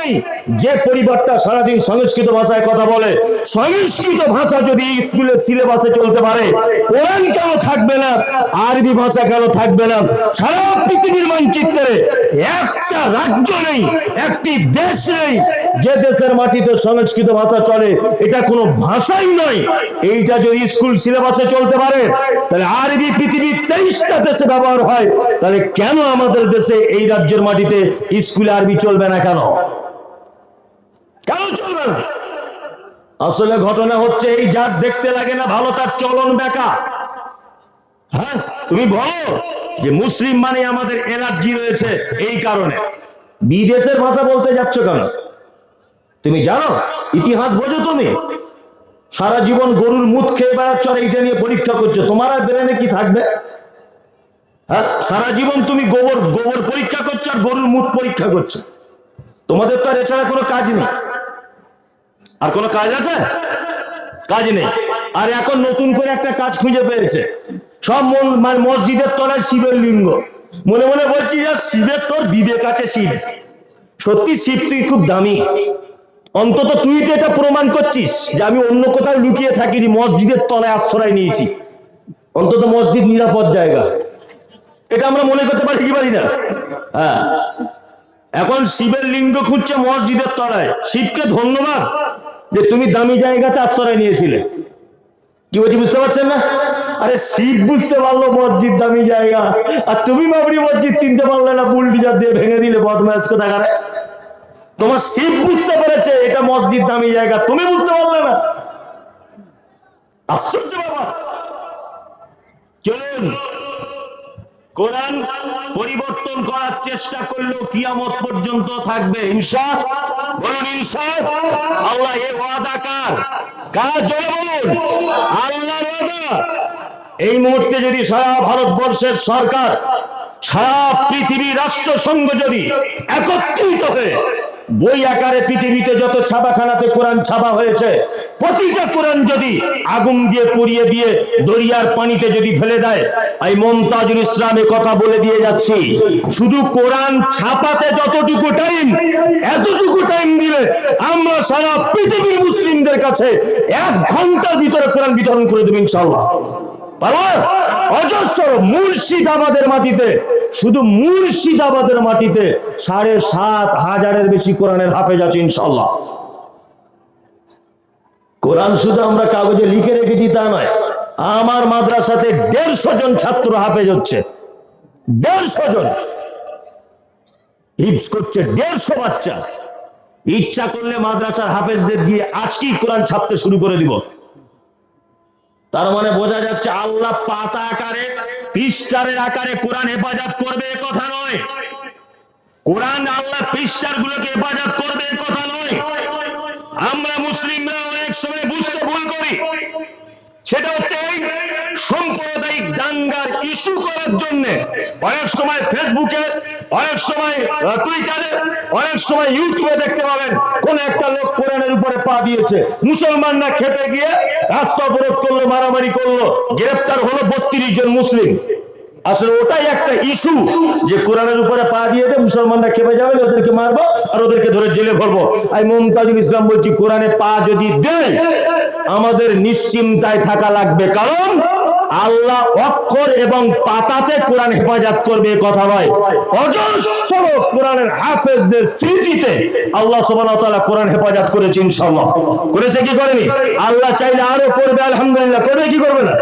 নেই। যে পরিবারটা সারাদিন সংস্কৃত ভাষায় কথা বলে, সংস্কৃত ভাষা যদি স্কুলের সিলেবাসে চলতে পারে, কোরআন কেন থাকবে না, আরবি ভাষা কেন থাকবে না? সারা পৃথিবীর মানচিত্রে একটা রাজ্য নেই, একটি দেশ নেই যে দেশের মাটিতে সংস্কৃত ভাষা চলে। এটা কোনো ভাষাই নয়। এইটা যদি স্কুল সিলেবাসে চলতে পারে, তাহলে আরবি পৃথিবীর 23টা দেশে ব্যবহার হয়, তাহলে কেন আমাদের দেশে এই রাজ্যের মাটিতে স্কুলে আরবি চলবে না? কেন কেন চলবে না? আসলে ঘটনা হচ্ছে এই, যার দেখতে লাগে না ভালো তার চলন বেকা। হ্যাঁ, তুমি বলো যে মুসলিম মানে আমাদের এনার্জি রয়েছে, এই কারণে বিদেশের ভাষা বলতে যাচ্ছ কেন? তুমি জানো ইতিহাস বোঝো? তুমি সারা জীবন গরুর মুত খেয়ে বেড়াচ্ছ আর এইটা নিয়ে পরীক্ষা করছো, তোমার আর ব্রেনে কি থাকবে? হ্যাঁ, সারা জীবন তুমি গোবর গোবর পরীক্ষা করছো আর গরুর মুত পরীক্ষা করছো। তোমাদের তো আর এছাড়া কোনো কাজ নেই। আর কোনো কাজ আছে? কাজ নেই। আর এখন নতুন করে একটা কাজ খুঁজে পেয়েছে, সব মসজিদের তলায় শিবের লিঙ্গ। মনে মনে বলছি যে শিবের তোর বিবেক আছে, শিব সত্যি, শিব তুই খুব দামি, অন্তত তুই তো এটা প্রমাণ করছিস যে আমি অন্য কোথাও লুকিয়ে থাকিনি, মসজিদের তলায় আশ্রয় নিয়েছি, অন্তত মসজিদ নিরাপদ জায়গা। এটা আমরা মনে করতে পারি কি পারি না? হ্যাঁ, এখন শিবের লিঙ্গ খুঁজছে মসজিদের তলায়। শিবকে ধন্যবাদ যে তুমি দামি জায়গাতে আশ্রয় নিয়েছিলে। কি বলছি বুঝতে পারছেন না? আরে শিব বুঝতে পারলো মসজিদ দামি জায়গা, আর তুমি বাবরি মসজিদ কিনতে পারলে না, বুলডোজার দিয়ে ভেঙে দিলে, বদমাইশ কোথাকারে। তোমার শিব বুঝতে পেরেছে এটা মসজিদ দামি জায়গা, তুমি বুঝতে পারলে না। আশ্চর্য বাবা। চলুন, কোরআন পরিবর্তন করার চেষ্টা করলেও কিয়ামত পর্যন্ত থাকবে, ইনশাআল্লাহ। বলুন ইনশাআল্লাহ। আল্লাহ এই ওয়াদা কার? কার? জোরে বলুন। আল্লাহর ওয়াদা। এই মুহূর্তে যদি সারা ভারতবর্ষের সরকার, সারা পৃথিবী রাষ্ট্রসংঘ যদি একত্রিত হয়ে বই আকারে পৃথিবীতে যত ছাপাখানাতে কোরআন ছাপা হয়েছে, প্রতিটা কোরআন যদি আগুন দিয়ে পুড়িয়ে দিয়ে দরিয়ার পানিতে যদি ফেলে দেয়, এই মুমতাজুল ইসলামে কথা বলে দিয়ে যাচ্ছি, শুধু কোরআন ছাপাতে যতটুকু টাইম, এতটুকু টাইম দিলে আমরা সারা পৃথিবীর মুসলিমদের কাছে 1 ঘন্টার ভিতরে কোরআন বিতরণ করে দেব ইনশাআল্লাহ। অজস্র মুর্শিদাবাদের মাটিতে, শুধু মুর্শিদাবাদের মাটিতে 7,500-এর বেশি কোরআনের হাফেজ আছে ইনশাআল্লাহ। কোরআন শুধু আমরা কাগজে লিখে রেখেছি তা নয়, আমার মাদ্রাসাতে 150 জন ছাত্র হাফেজ হচ্ছে। 150 জন হিফজ করছে, 150 বাচ্চা। ইচ্ছা করলে মাদ্রাসার হাফেজদের দিয়ে আজকেই কোরআন ছাপতে শুরু করে দিব। তার মানে বোঝা যাচ্ছে আল্লাহ পাতা আকারে, পৃষ্ঠারের আকারে কোরআন হেফাজত করবে এ কথা নয়। কোরআন আল্লাহ পৃষ্ঠার গুলোকে হেফাজত করবে এ কথা নয়। আমরা মুসলিমরা অনেক সময় বুঝতে ভুল করি, সেটা হচ্ছে এই সাম্প্রদায়িক দাঙ্গার ইস্যু করার জন্য অনেক সময় ফেসবুকে, অনেক সময় টুইটারে, অনেক সময় ইউটিউবে দেখতে পাবেন কোন একটা লোক কোরআনের উপরে পা দিয়েছে, মুসলমানরা খেপে গিয়ে রাস্তা অবরোধ করলো, মারামারি করলো, গ্রেফতার হলো 32 জন মুসলিম। আসলে ওটাই একটা ইস্যু যে কোরআনের উপরে পা দিয়ে দে, মুসলমানরা খেপে যাবে, ওদেরকে মারবো আর ওদেরকে ধরে জেলে ভরবো। আমি মুমতাজুল ইসলাম বলছি, কোরআনে পা যদি দেয় আমাদের নিশ্চিন্তায় থাকা লাগবে, কারণ আল্লাহ অক্ষর এবং পাতাতে কোরআন হেফাজত করবে কথা নয়, অজস্র কোরআনের হাফেজদের স্মৃতিতে আল্লাহ সুবহানাহু ওয়া তাআলা কোরআন হেফাজত করেছে ইনশাআল্লাহ। করেছে কি করেনি? আল্লাহ চাইলে আরো করবে, আলহামদুলিল্লাহ। করবে কি করবে না?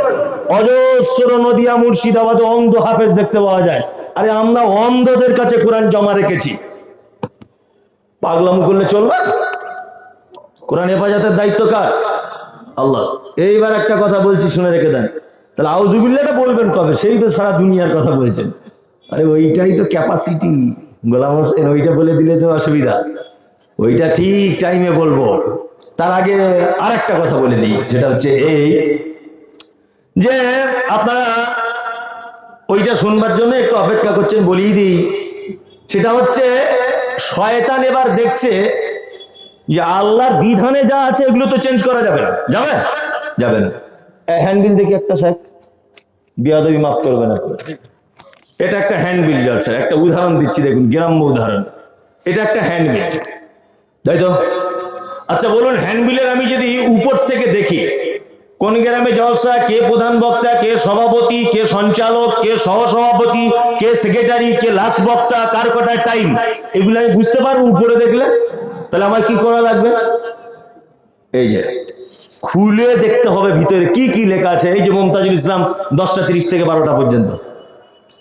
অজস্র নদিয়া মুর্শিদাবাদে অন্ধ হাফেজ দেখতে পাওয়া যায়। আরে আমরা অন্ধদের কাছে কোরআন জমা রেখেছি, পাগলাম করলে চলবে? কোরআন হেফাজতের দায়িত্ব কার? আল্লাহ। এইবার একটা কথা বলছি, শুনে রেখে দেন। তাহলে আউযুবিল্লাহটা বলবেন কবে? সেই তো সারা দুনিয়ার কথা বলছেন। আরে ওইটাই তো ক্যাপাসিটি গোলাম হোসেন, ওইটা বলে দিলে তো অসুবিধা। ওইটা ঠিক টাইমে বলবো। তার আগে আর একটা কথা বলে দিই, সেটা হচ্ছে এই যে আপনারা ওইটা শুনবার জন্য একটু অপেক্ষা করছেন, বলিয়ে দিই। সেটা হচ্ছে শয়তান এবার দেখছে যে আল্লাহর বিধানে যা আছে এগুলো তো চেঞ্জ করা যাবে না। যাবে? যাবে না। হ্যান্ডবিল দেখি একটা, শেখ বিয়াদবি মাফ করবে না। এটা একটা হ্যান্ডবিল, জলসা একটা উদাহরণ দিচ্ছি, দেখুন গ্রাম্য উদাহরণ। এটা একটা হ্যান্ডবিল, তাই তো? আচ্ছা বলুন, হ্যান্ডবিলের আমি যদি উপর থেকে দেখি কোন গ্রামে জলসা, কে প্রধান বক্তা, কে সভাপতি, কে সঞ্চালক, কে সহসভাপতি, কে সেক্রেটারি, কে লাস্ট বক্তা, কার কটার টাইম, এগুলো আমি বুঝতে পারবো উপরে দেখলে? তাহলে আমার কি করা লাগবে? এই যে খুলে দেখতে হবে ভিতরে কি কি লেখা আছে। এই যে মুমতাজুল ইসলাম 10:30 থেকে 12টা পর্যন্ত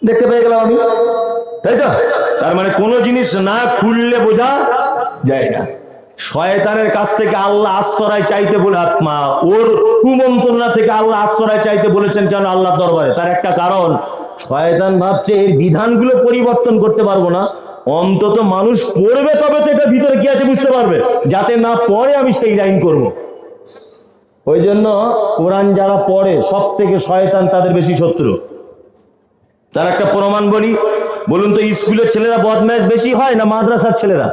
দেখতে পেয়ে গেলাম আমি, তাই তো? তার মানে কোনো জিনিস না খুললে বোঝা যায় না। শয়তানের কাছ থেকে আল্লাহ আশ্রয় চাইতে বলে, আত্মা ওর কুমন্ত্রণা থেকে আল্লাহ আশ্রয় চাইতে বলেছেন কেন আল্লাহর দরবারে? তার একটা কারণ, শয়তান ভাবছে এর বিধানগুলো পরিবর্তন করতে পারবো না, অন্তত মানুষ পড়বে তবে তো এটা ভিতরে কি আছে বুঝতে পারবে, যাতে না পড়ে আমি সেই লাইন করব। ওই জন্য কোরআন যারা পড়ে সব থেকে শয়তান তাদের বেশি শত্রু। তার একটা প্রমাণ বলি, বলুন তো স্কুলের ছেলেরা বদমাইশ বেশি হয় না মাদ্রাসার ছেলেরা?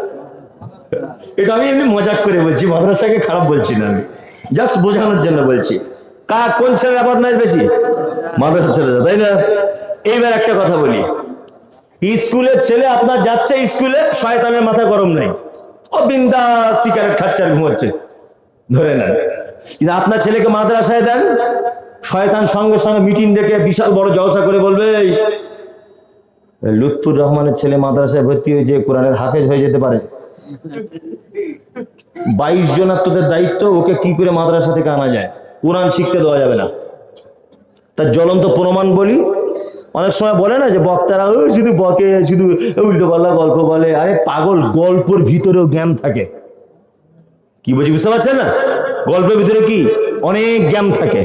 এটা আমি এমনি মজাক করে বলছি, মাদ্রাসাকে খারাপ বলছি না, আমি জাস্ট বোঝানোর জন্য বলছি। কোন ছেলেরা বদমাইশ বেশি? মাদ্রাসার ছেলেরা, তাই না? এইবার একটা কথা বলি, স্কুলের ছেলে আপনার যাচ্ছে স্কুলে, শয়তানের মাথা গরম নাই, ও বিন্দাস সিগারেট খাচ্ছে আর ঘুমোচ্ছে, ধরে নেন। কিন্তু আপনার ছেলেকে মাদ্রাসায় দেন, শয়তান সঙ্গে সঙ্গে মিটিং ডেকে বিশাল বড় জলসা করে বলবে, লুৎফুর রহমানের ছেলে মাদ্রাসায় ভর্তি হয়েছে, কোরআনের হাফেজ হয়ে যেতে পারে। 22 জনের তোদের দায়িত্ব, ওকে কি করে মাদ্রাসা থেকে আনা যায়, কোরআন শিখতে দেওয়া যাবে না। তার জ্বলন্ত প্রমাণ বলি, অনেক সময় বলে না যে বক্তারা শুধু বকে, শুধু উল্টো পাল্লা গল্প বলে। আরে পাগল, গল্পের ভিতরেও জ্ঞান থাকে। কি বলছি বুঝতে পারছেন না? গল্পের ভিতরে কি অনেক জ্ঞান থাকে।